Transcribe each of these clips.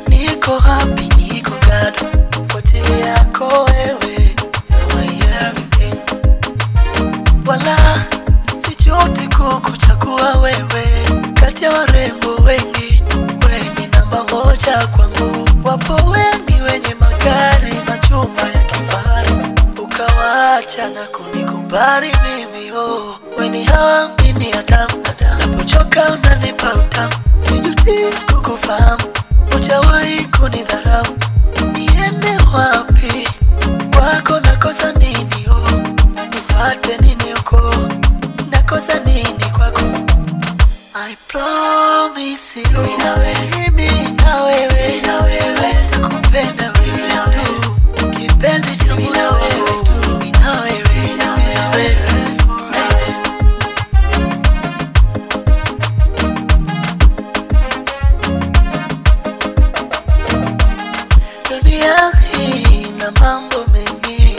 Niko happy, niko gado kwa ajili yako wewe, you're my everything. Wala sijuti kukuchagua wewe, kati ya warembo wengi wewe ni namba moja kwangu. Wapo wengi wenye magari na chuma ya kifahari, ukawaacha na kunikubali mimi. Oh, wewe ni haamini Adamu, napochoka unanipa utamu. Sijuti kukufahamu, hujawahi kunidharau. Niende wapi? Kwako nakosa nini? Oh, nifate nini huko? Nakosa nini kwako? I promise you, mimi na wewe, nakupenda wewe tu, kipenzi changu mimi na wewe tu, mimi na wewe forever. Dunia hii na mambo mengi,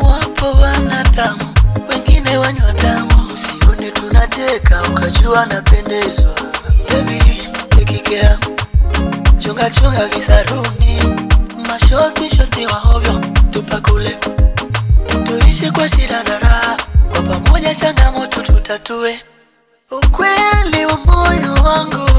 wapo wanadamu, wengine wanywa damu. Usione tunacheka ukajua napendezwa. Baby, take care, chunga visaruni, mashosti wa hovyo tupakule. Tuishi kwa shida na raha, kwa pamoja changamoto tutatue. Ukweli wa moyo wangu